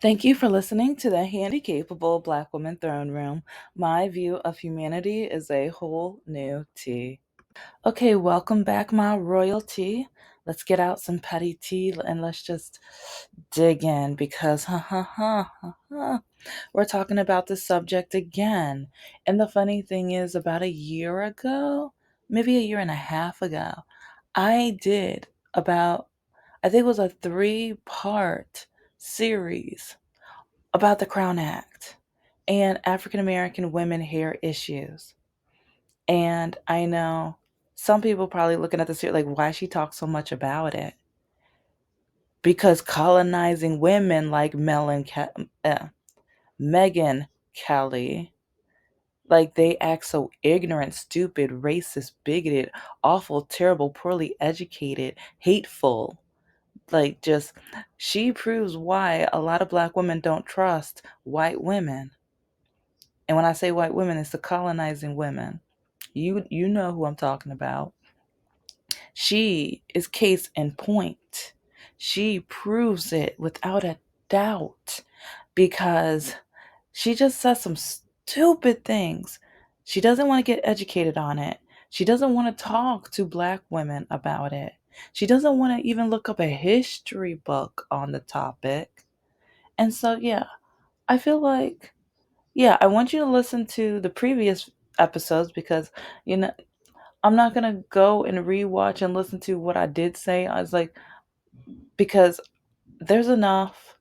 Thank you for listening to the Handicapable Black Woman Throne Room. My view of humanity is a whole new tea. Okay, welcome back, my royalty. Let's get out some petty tea and let's just dig in because, we're talking about this subject again. And the funny thing is, about a year ago, maybe a year and a half ago, I did about, I think it was a three-part series about the Crown Act and African American women hair issues. And I know some people probably looking at this here like, why she talks so much about it? Because colonizing women like Megan Kelly, like they act so ignorant, stupid, racist, bigoted, awful, terrible, poorly educated, hateful. Like, just, she proves why a lot of black women don't trust white women. And when I say white women, it's the colonizing women. You know who I'm talking about. She is case in point. She proves it without a doubt because she just says some stupid things. She doesn't want to get educated on it. She doesn't want to talk to black women about it. She doesn't want to even look up a history book on the topic. And so, yeah, I feel like, yeah, I want you to listen to the previous episodes because, you know, I'm not going to go and rewatch and listen to what I did say. I was like, because there's enough.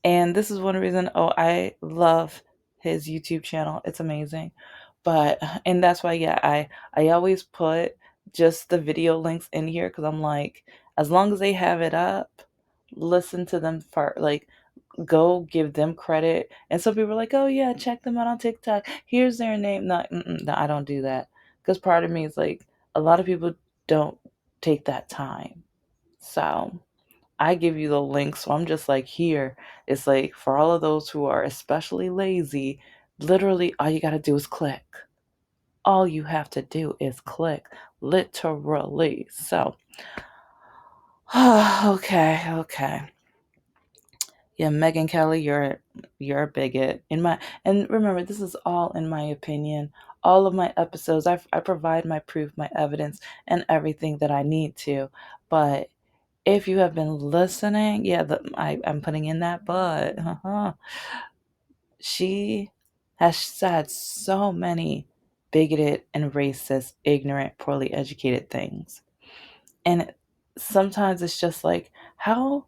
And this is one reason, oh, I love his YouTube channel. It's amazing. But, and that's why, yeah, I always put just the video links in here because I'm like, as long as they have it up, listen to them for like, go give them credit. And some people are like, oh yeah, check them out on TikTok. Here's their name. No, no, I don't do that because part of me is like, a lot of people don't take that time. So I give you the link. So I'm just like, here. It's like for all of those who are especially lazy, literally all you got to do is click. All you have to do is click, literally. So, okay. Yeah, Megan Kelly, you're a bigot. And remember, this is all in my opinion. All of my episodes, I provide my proof, my evidence, and everything that I need to. But if you have been listening, yeah, I'm putting in that but. She has said so many bigoted and racist, ignorant, poorly educated things. And sometimes it's just like, how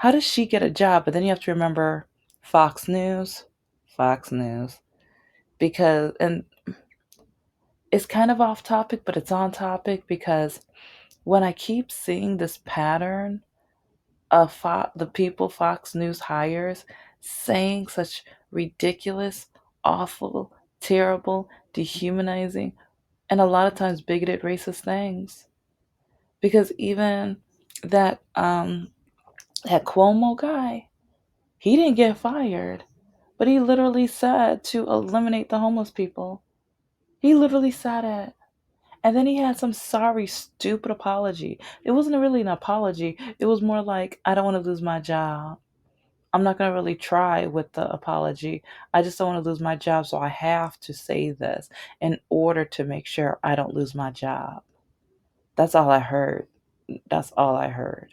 does she get a job? But then you have to remember Fox News, Fox News, because, and it's kind of off topic, but it's on topic because when I keep seeing this pattern of the people Fox News hires saying such ridiculous, awful, terrible, dehumanizing, and a lot of times bigoted, racist things. Because even that that Cuomo guy, he didn't get fired, but he literally said to eliminate the homeless people. He literally said it. And then he had some sorry, stupid apology. It wasn't really an apology. It was more like, I don't want to lose my job. I'm not going to really try with the apology. I just don't want to lose my job, so I have to say this in order to make sure I don't lose my job. That's all I heard. That's all I heard.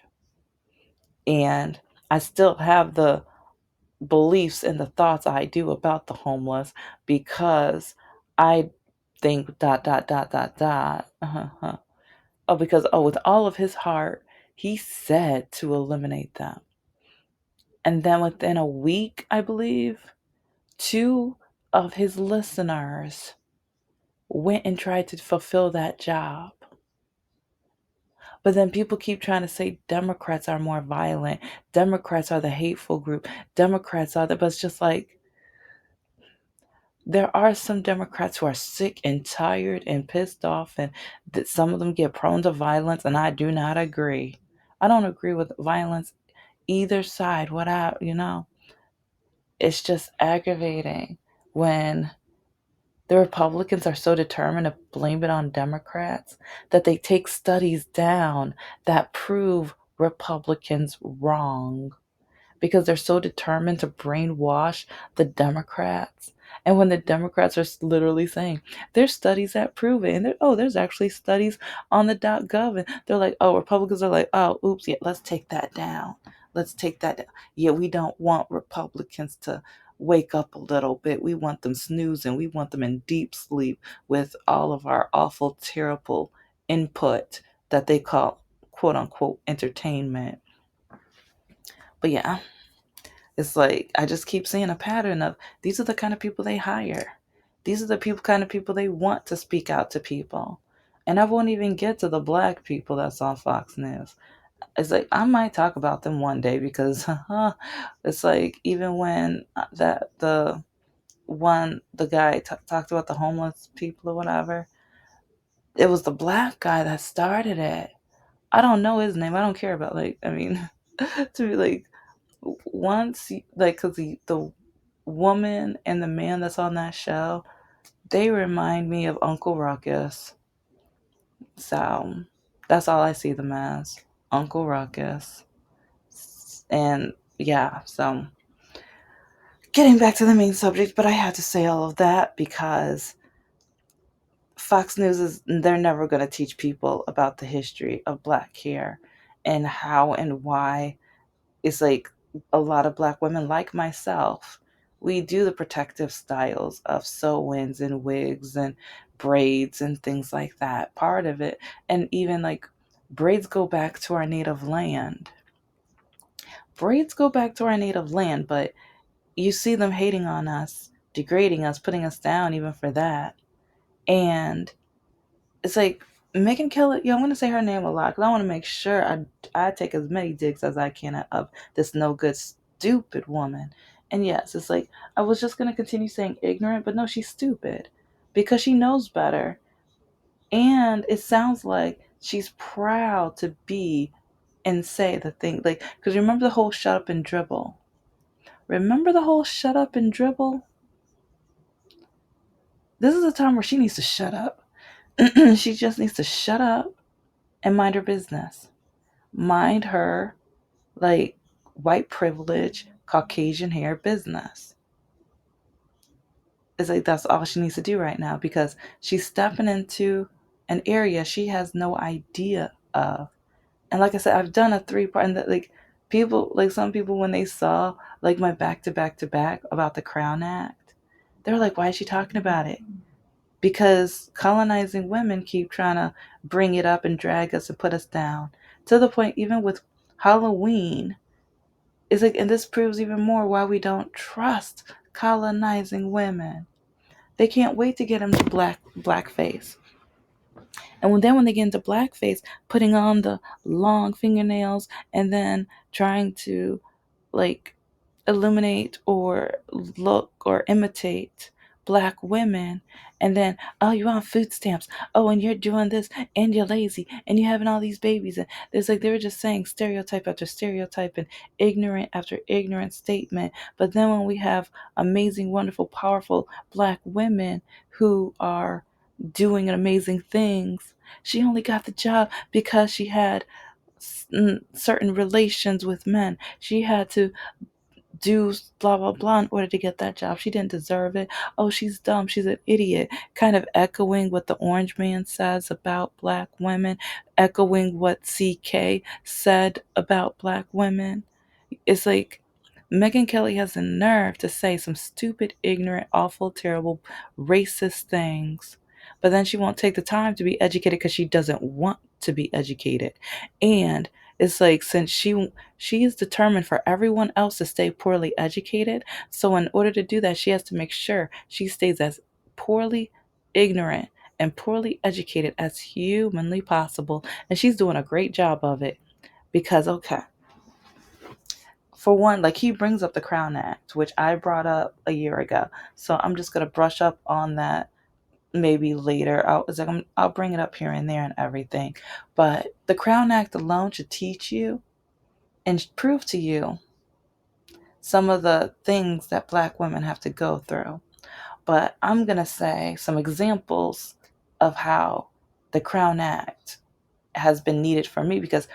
And I still have the beliefs and the thoughts I do about the homeless because I think dot. Oh, because with all of his heart, he said to eliminate them. And then within a week, I believe, two of his listeners went and tried to fulfill that job. But then people keep trying to say Democrats are more violent. Democrats are the hateful group. Democrats are the, but it's just like, there are some Democrats who are sick and tired and pissed off, and that some of them get prone to violence, and I do not agree. I don't agree with violence either side. It's just aggravating when the Republicans are so determined to blame it on Democrats that they take studies down that prove Republicans wrong. because they're so determined to brainwash the Democrats. And when the Democrats are literally saying there's studies that prove it, and oh, there's actually studies on the .gov, and they're like, oh, Republicans are like, oh, oops, yeah, let's take that down. Let's take that down. Yeah, we don't want Republicans to wake up a little bit. We want them snoozing. We want them in deep sleep with all of our awful, terrible input that they call quote unquote entertainment. But yeah, it's like I just keep seeing a pattern of these are the kind of people they hire. These are the kind of people they want to speak out to people. And I won't even get to the black people that's on Fox News. It's like I might talk about them one day because it's like even when that the guy talked about the homeless people or whatever, it was the black guy that started it. I don't know his name. I don't care about like I mean to be like once like because the woman and the man that's on that show, they remind me of Uncle Ruckus. So that's all I see them as, Uncle Ruckus. And yeah, so getting back to the main subject, but I had to say all of that because Fox News is they're never going to teach people about the history of black hair and how and why. It's like a lot of black women like myself, we do the protective styles of sew-ins and wigs and braids and things like that, part of it. And even like braids go back to our native land. Braids go back to our native land, but you see them hating on us, degrading us, putting us down even for that. And it's like Megan Kelly. Yeah, I'm gonna say her name a lot because I want to make sure I take as many digs as I can of this no good stupid woman. And yes, it's like I was just gonna continue saying ignorant, but no, she's stupid because she knows better, and it sounds like she's proud to be and say the thing like because remember the whole shut up and dribble. Remember the whole shut up and dribble. This is a time where she needs to shut up. She just needs to shut up and mind her business. Mind her, like, white privilege, Caucasian hair business. It's like that's all she needs to do right now because she's stepping into an area she has no idea of. And like I said, I've done a 3 part, and like people, like some people, when they saw like my back to back to back about the Crown Act, they were like, "Why is she talking about it?" Because colonizing women keep trying to bring it up and drag us and put us down to the point even with Halloween. It's like, and this proves even more why we don't trust colonizing women. They can't wait to get them to blackface. And then when they get into blackface, putting on the long fingernails and then trying to like illuminate or look or imitate black women, and then oh, you on food stamps, oh, and you're doing this, and you're lazy, and you're having all these babies, and it's like they were just saying stereotype after stereotype and ignorant after ignorant statement. But then when we have amazing, wonderful, powerful black women who are doing amazing things, she only got the job because she had certain relations with men. She had to do blah blah blah in order to get that job. She didn't deserve it. Oh, she's dumb. She's an idiot. Kind of echoing what the Orange Man says about black women, echoing what CK said about black women. It's like Megyn Kelly has the nerve to say some stupid, ignorant, awful, terrible, racist things, but then she won't take the time to be educated because she doesn't want to be educated. And it's like since she is determined for everyone else to stay poorly educated, so in order to do that, she has to make sure she stays as poorly ignorant and poorly educated as humanly possible. And she's doing a great job of it because okay, for one, like he brings up the Crown Act, which I brought up a year ago. So I'm just gonna brush up on that maybe later. I'll bring it up here and there and everything. But the Crown Act alone should teach you and prove to you some of the things that black women have to go through. But I'm gonna say some examples of how the Crown Act has been needed for me because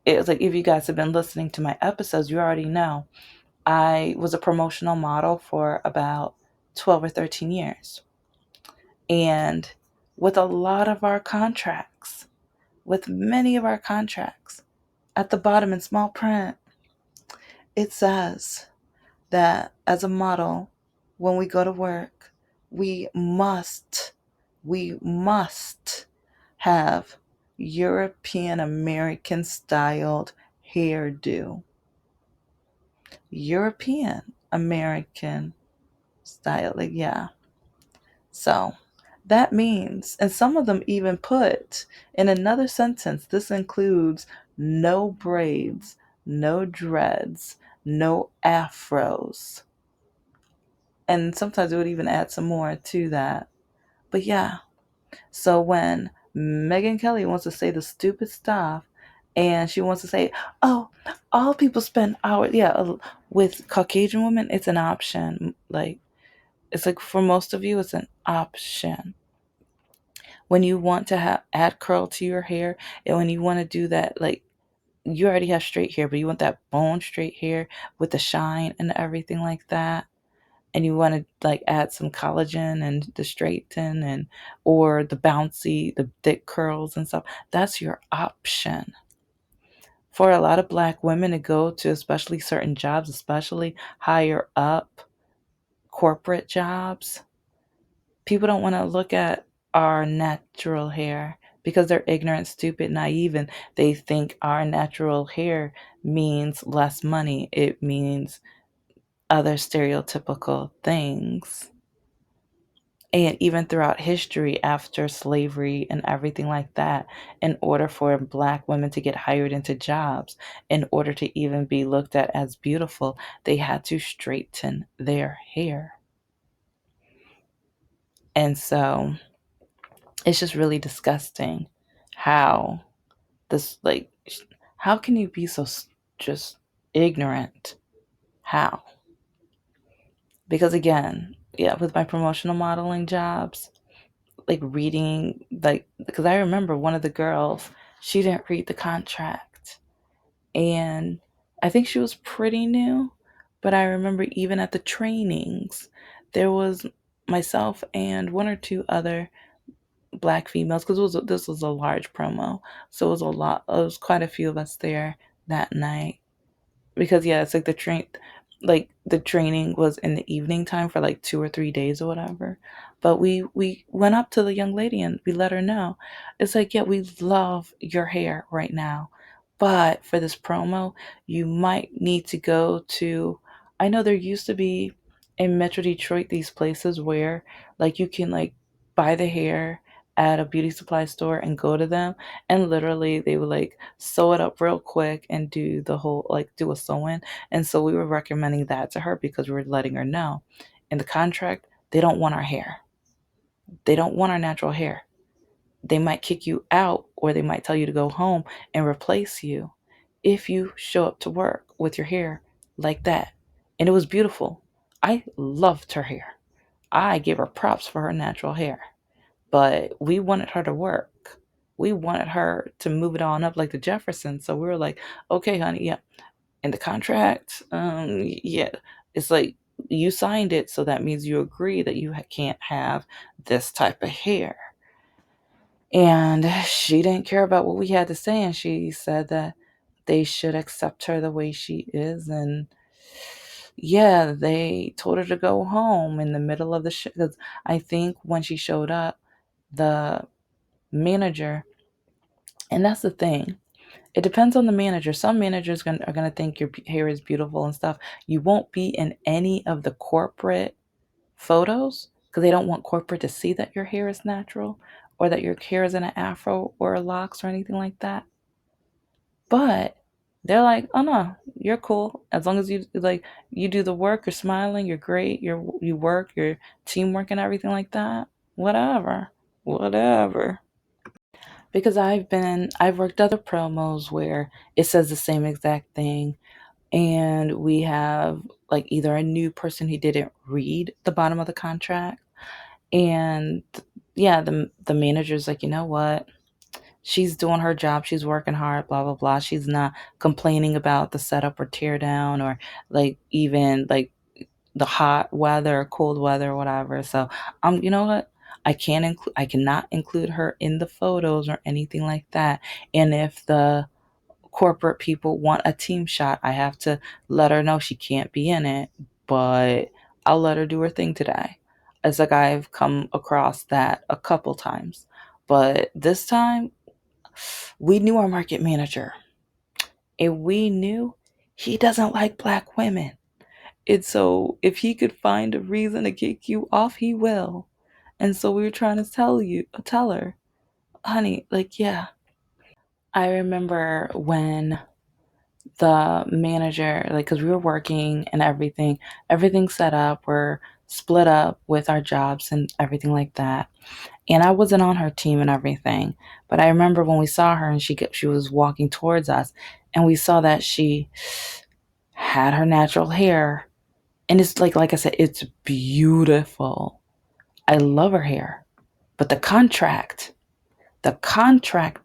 it was like, if you guys have been listening to my episodes, you already know I was a promotional model for about 12 or 13 years. And with a lot of our contracts, with many of our contracts, at the bottom in small print, it says that as a model, when we go to work, we must, we must have European American styled hairdo. European American style, like, yeah. So that means, and some of them even put in another sentence, this includes no braids, no dreads, no afros. And sometimes it would even add some more to that. But yeah, so when Megan Kelly wants to say the stupid stuff and she wants to say, oh, all people spend hours, yeah, with Caucasian women, it's an option. Like, it's like for most of you, it's an option. When you want to add curl to your hair, and when you want to do that, like, you already have straight hair, but you want that bone straight hair with the shine and everything like that, and you want to like add some collagen and the straighten and or the bouncy, the thick curls and stuff, that's your option. For a lot of black women to go to, especially certain jobs, especially higher up corporate jobs, people don't want to look at our natural hair because they're ignorant, stupid, naive, and they think our natural hair means less money. It means other stereotypical things. And even throughout history, after slavery and everything like that, in order for black women to get hired into jobs, in order to even be looked at as beautiful, they had to straighten their hair. And so it's just really disgusting how this, like, how can you be so just ignorant? How? Because again, yeah, with my promotional modeling jobs, like reading, like, because I remember one of the girls, she didn't read the contract. And I think she was pretty new, but I remember even at the trainings, there was myself and one or two other black females, because this was a large promo. So it was a lot, it was quite a few of us there that night, because yeah, it's like the training was in the evening time for like 2 or 3 days or whatever. But we went up to the young lady and we let her know, it's like, yeah, we love your hair right now, but for this promo you might need to go to, I know there used to be in Metro Detroit these places where like you can like buy the hair at a beauty supply store and go to them, and literally they would like sew it up real quick and do the whole, like, do a sew-in. And so we were recommending that to her because we were letting her know in the contract they don't want our hair, they don't want our natural hair. They might kick you out or they might tell you to go home and replace you if you show up to work with your hair like that. And it was beautiful. I loved her hair. I gave her props for her natural hair, but we wanted her to work. We wanted her to move it on up like the Jeffersons. So we were like, okay, honey, yeah. In the contract, yeah, it's like you signed it, so that means you agree that you can't have this type of hair. And she didn't care about what we had to say, and she said that they should accept her the way she is. And yeah, they told her to go home in the middle of the show. 'Cause I think when she showed up, the manager, and that's the thing, it depends on the manager. Some managers are gonna think your hair is beautiful and stuff. You won't be in any of the corporate photos because they don't want corporate to see that your hair is natural or that your hair is in an afro or a locks or anything like that. But they're like, oh no, you're cool as long as you like you do the work. You're smiling. You're great. You work. Your teamwork and everything like that. Whatever, whatever. Because I've worked other promos where it says the same exact thing, and we have like either a new person who didn't read the bottom of the contract, and yeah, the manager's like, you know what, she's doing her job, she's working hard, blah blah blah. She's not complaining about the setup or tear down, or like even like the hot weather or cold weather or whatever. So you know what? I cannot include her in the photos or anything like that. And if the corporate people want a team shot, I have to let her know she can't be in it, but I'll let her do her thing today. It's like I've come across that a couple times. But this time, we knew our market manager, and we knew he doesn't like black women. And so if he could find a reason to kick you off, he will. And so we were trying to tell her, honey, like, yeah. I remember when the manager, like, because we were working and everything set up, we're split up with our jobs and everything like that. And I wasn't on her team and everything, but I remember when we saw her and she was walking towards us, and we saw that she had her natural hair, and it's like I said, it's beautiful. I love her hair, but the contract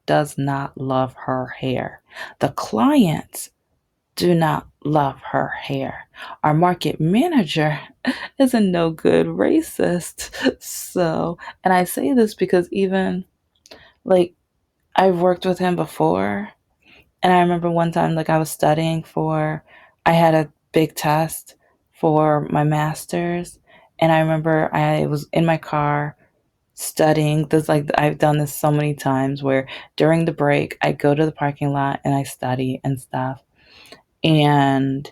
does not love her hair. The clients do not love her hair. Our market manager is a no good racist. So, and I say this because even like I've worked with him before, and I remember one time, like, I had a big test for my master's, and I remember I was in my car studying this. Like, I've done this so many times where during the break I go to the parking lot and I study and stuff. And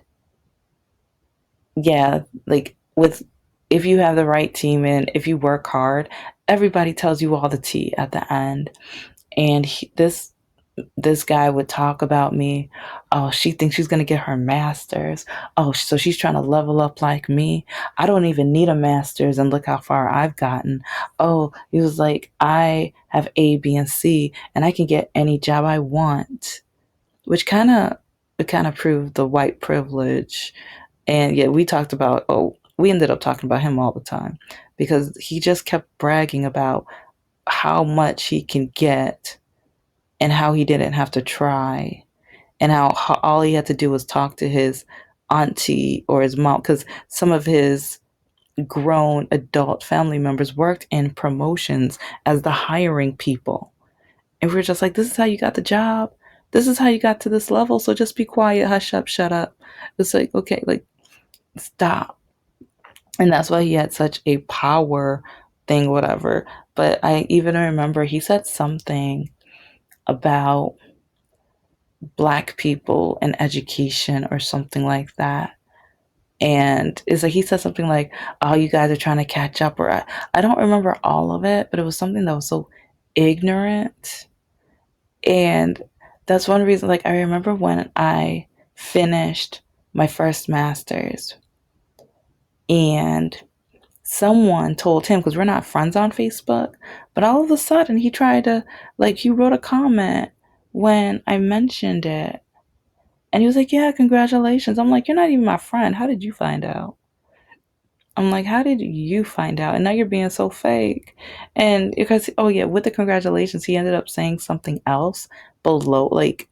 yeah, like, with if you have the right team and if you work hard, everybody tells you all the tea at the end. And this guy would talk about me. Oh, she thinks she's going to get her master's. Oh, so she's trying to level up like me. I don't even need a master's, and look how far I've gotten. Oh, he was like, I have A, B, and C, and I can get any job I want, which kind of proved the white privilege. And yet we ended up talking about him all the time because he just kept bragging about how much he can get and how he didn't have to try, and how all he had to do was talk to his auntie or his mom, because some of his grown adult family members worked in promotions as the hiring people. And we are just like, this is how you got the job. This is how you got to this level. So just be quiet, hush up, shut up. It's like, okay, like, stop. And that's why he had such a power thing, whatever. But I even remember he said something about black people and education or something like that. And it's like he said something like, oh, you guys are trying to catch up, or I don't remember all of it, but it was something that was so ignorant. And that's one reason, like, I remember when I finished my first master's, and someone told him, because we're not friends on Facebook, but all of a sudden he tried to, like, he wrote a comment when I mentioned it. And he was like, yeah, congratulations. I'm like, you're not even my friend. How did you find out? I'm like, how did you find out? And now you're being so fake. And because, oh yeah, with the congratulations, he ended up saying something else below, like,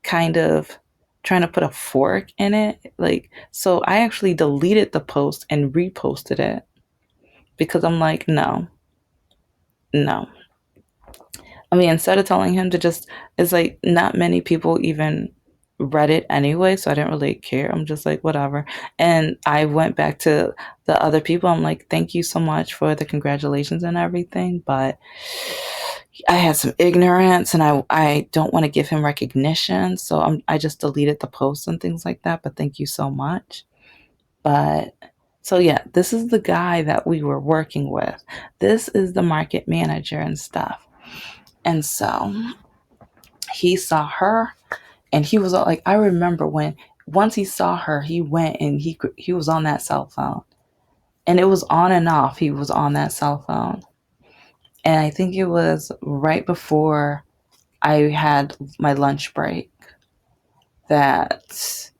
kind of trying to put a fork in it. Like, so I actually deleted the post and reposted it because I'm like, no, no. I mean, instead of telling him to just, it's like not many people even read it anyway, so I didn't really care. I'm just like, whatever. And I went back to the other people. I'm like, thank you so much for the congratulations and everything, but I had some ignorance, and I don't want to give him recognition, so I just deleted the posts and things like that. But thank you so much. But so yeah, this is the guy that we were working with. This is the market manager and stuff. And so he saw her, and he was like, I remember when once he saw her, he went and he was on that cell phone, and it was on and off. He was on that cell phone, and I think it was right before I had my lunch break that,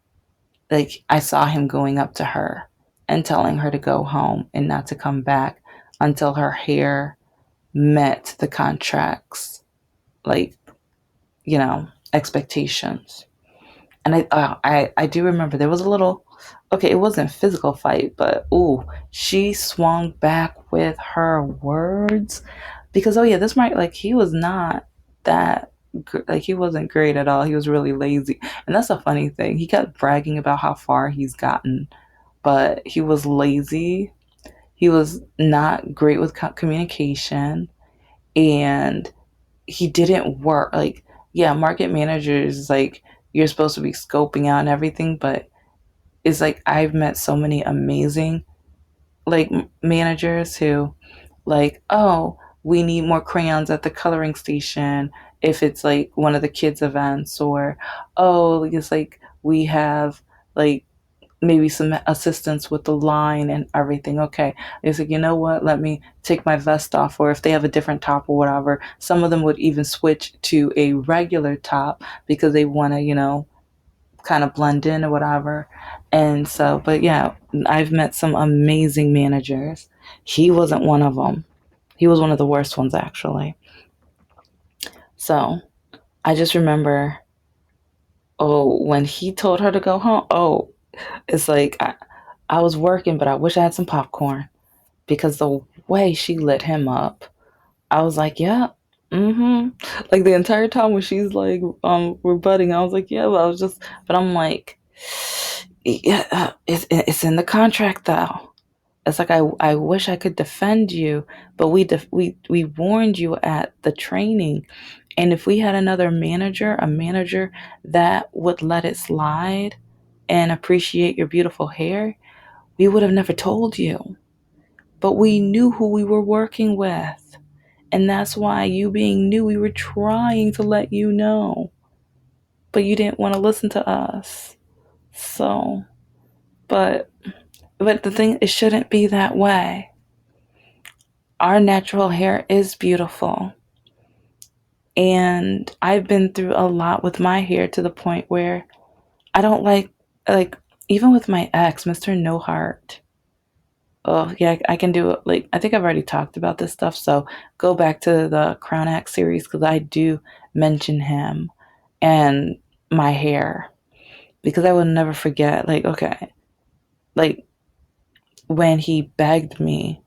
like, I saw him going up to her and telling her to go home and not to come back until her hair met the contracts, like, expectations. And I do remember there was a little, okay, it wasn't a physical fight, but ooh, she swung back with her words because, oh yeah, this might, like, he was not that like, he wasn't great at all. He was really lazy, and that's a funny thing. He kept bragging about how far he's gotten, but he was lazy. He was not great with communication, and he didn't work. Like, yeah, market managers, like, you're supposed to be scoping out and everything, but it's like I've met so many amazing, like, managers who, like, oh, we need more crayons at the coloring station if it's like one of the kids events, or oh, it's like we have, like, maybe some assistance with the line and everything. Okay, it's like, you know what, let me take my vest off, or if they have a different top or whatever, some of them would even switch to a regular top because they want to, kind of blend in or whatever. And so, but yeah, I've met some amazing managers. He wasn't one of them. He was one of the worst ones, actually. So I just remember, oh, when he told her to go home, oh, it's like I was working, but I wish I had some popcorn because the way she lit him up, I was like, yeah. Mm-hmm. Like, the entire time when she's like, we're budding, I was like, yeah, but I was just, but I'm like, yeah, it's in the contract though. It's like, I wish I could defend you, but we warned you at the training, and if we had another manager, a manager that would let it slide and appreciate your beautiful hair, we would have never told you. But we knew who we were working with, and that's why, you being new, we were trying to let you know, but you didn't want to listen to us. So, but the thing, it shouldn't be that way. Our natural hair is beautiful. And I've been through a lot with my hair to the point where I don't like, even with my ex, Mr. No Heart. Oh, yeah, I can do it. Like, I think I've already talked about this stuff. So go back to the Crown Act series because I do mention him and my hair, because I will never forget. Like, okay, like, when he begged me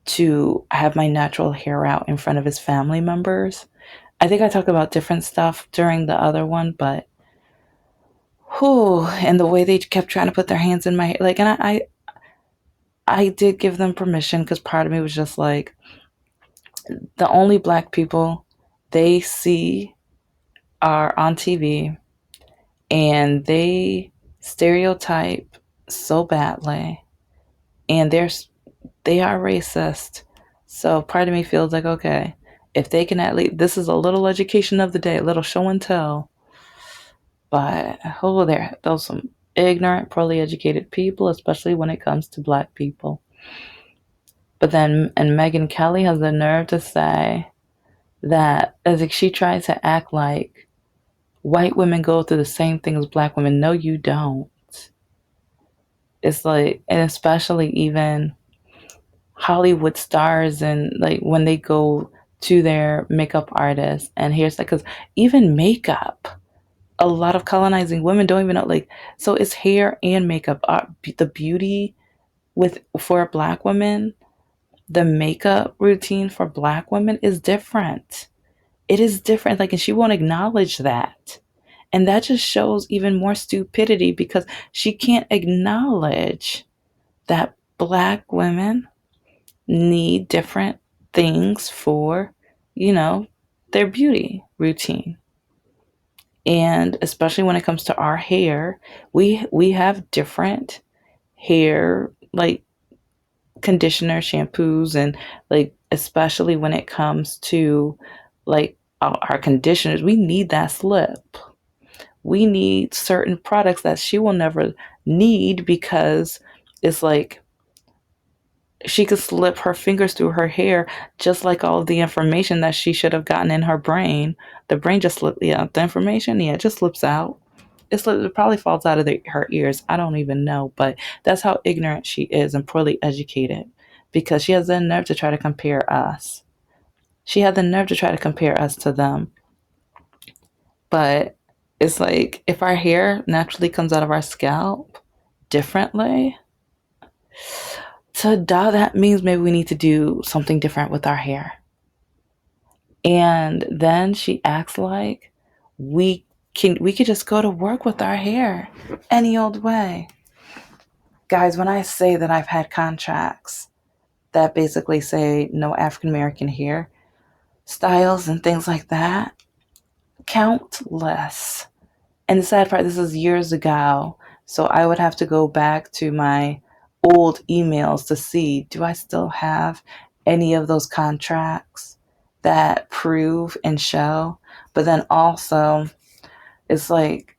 to have my natural hair out in front of his family members. I think I talked about different stuff during the other one, but whew, and the way they kept trying to put their hands in my hair, like, and I did give them permission because part of me was just like, the only black people they see are on TV, and they stereotype so badly, and they are racist. So part of me feels like, okay, if they can at least, this is a little education of the day, a little show and tell. But oh, there, those some ignorant, poorly educated people, especially when it comes to black people. But then, and Megyn Kelly has the nerve to say that, as if she tries to act like white women go through the same thing as black women. No, you don't. It's like, and especially even Hollywood stars, and like when they go to their makeup artist, and here's like, because even makeup, a lot of colonizing women don't even know, like, so it's hair and makeup. The beauty with for black women, the makeup routine for black women is different. It is different, like, and she won't acknowledge that. And that just shows even more stupidity because she can't acknowledge that black women need different things for, you know, their beauty routine. And especially when it comes to our hair, we have different hair, like, conditioner, shampoos, and, like, especially when it comes to, like, our conditioners, we need that slip. We need certain products that she will never need because it's like she could slip her fingers through her hair, just like all of the information that she should have gotten in her brain. The brain just slipped, yeah, the information, yeah, it just slips out. It probably falls out of her ears. I don't even know, but that's how ignorant she is and poorly educated, because she has the nerve to try to compare us. She had the nerve to try to compare us to them. But it's like if our hair naturally comes out of our scalp differently, so that means maybe we need to do something different with our hair. And then she acts like we could just go to work with our hair any old way. Guys, when I say that I've had contracts that basically say no African American hair styles and things like that, countless. And the sad part, this is years ago, so I would have to go back to my old emails to see, do I still have any of those contracts that prove and show? But then also, it's like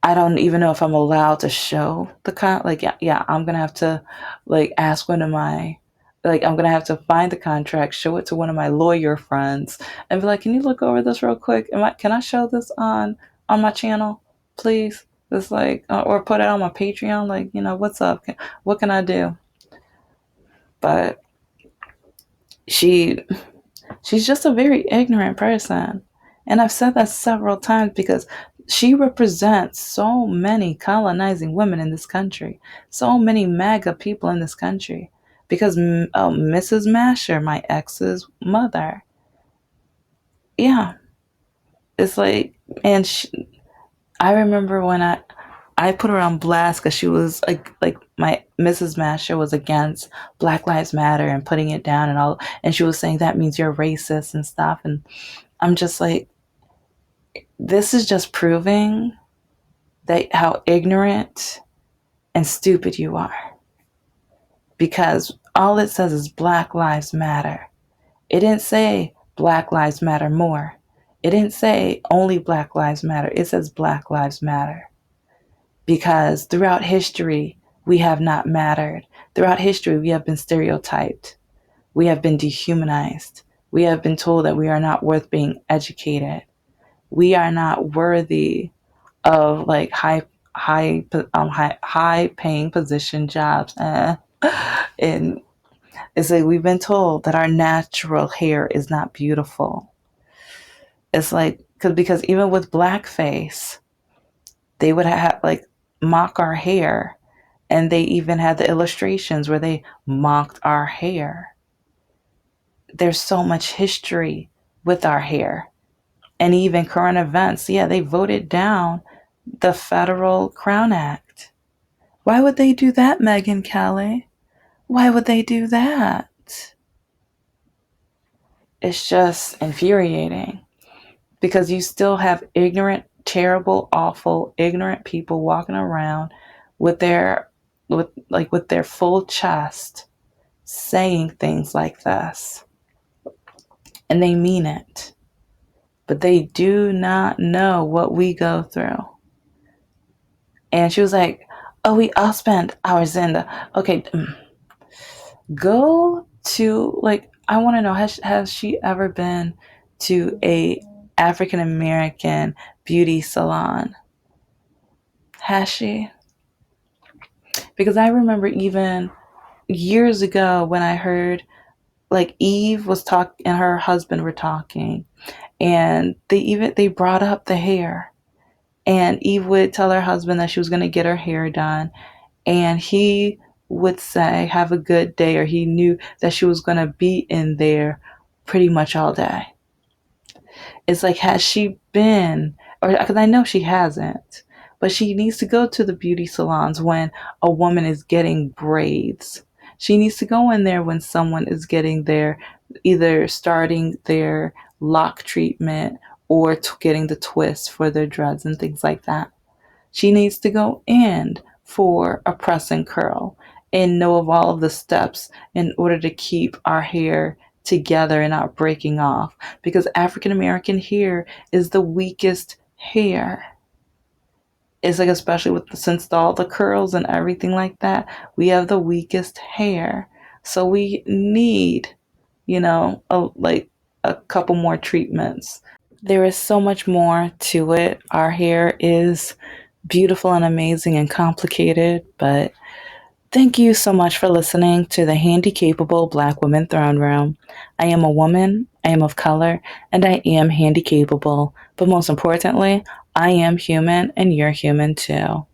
I don't even know if I'm allowed to show the like yeah, I'm gonna have to like ask one of my like I'm gonna have to find the contract, show it to one of my lawyer friends, and be like, can you look over this real quick? Can I show this on my channel, please? It's like or put it on my Patreon, like, what's up? What can I do? But she she's just a very ignorant person. And I've said that several times because she represents so many colonizing women in this country, so many MAGA people in this country. Because Mrs. Masher, my ex's mother, yeah, it's like, and I remember when I put her on blast because she was like my Mrs. Masher was against Black Lives Matter and putting it down and all, and she was saying that means you're racist and stuff, and I'm just like, this is just proving that how ignorant and stupid you are. Because all it says is Black Lives Matter. It didn't say Black Lives Matter more. It didn't say only Black Lives Matter. It says Black Lives Matter. Because throughout history, we have not mattered. Throughout history, we have been stereotyped. We have been dehumanized. We have been told that we are not worth being educated. We are not worthy of like high paying position jobs. And it's like we've been told that our natural hair is not beautiful. It's like because even with blackface, they would have like mock our hair, and they even had the illustrations where they mocked our hair. There's so much history with our hair, and even current events. Yeah, they voted down the Federal Crown Act. Why would they do that, Megyn Kelly? Why would they do that? It's just infuriating because you still have ignorant, terrible, awful, ignorant people walking around with their full chest saying things like this. And they mean it. But they do not know what we go through. And she was like, oh, we all spend hours in the okay. Go to like I want to know, has she ever been to a African American beauty salon? Has she? Because I remember even years ago when I heard like Eve was talking and her husband were talking, and they brought up the hair, and Eve would tell her husband that she was going to get her hair done, and he would say have a good day, or he knew that she was going to be in there pretty much all day. It's like, has she been, or because I know she hasn't, but she needs to go to the beauty salons when a woman is getting braids. She needs to go in there when someone is getting their, either starting their lock treatment or getting the twist for their dreads and things like that. She needs to go in for a press and curl and know of all of the steps in order to keep our hair together and not breaking off, because African American hair is the weakest hair. It's like, especially with since all the curls and everything like that, we have the weakest hair. So we need, like a couple more treatments. There is so much more to it. Our hair is beautiful and amazing and complicated, but Thank you so much for listening to the Handicapable Black Women Throne Room. I am a woman, I am of color, and I am handicapable. But most importantly, I am human and you're human too.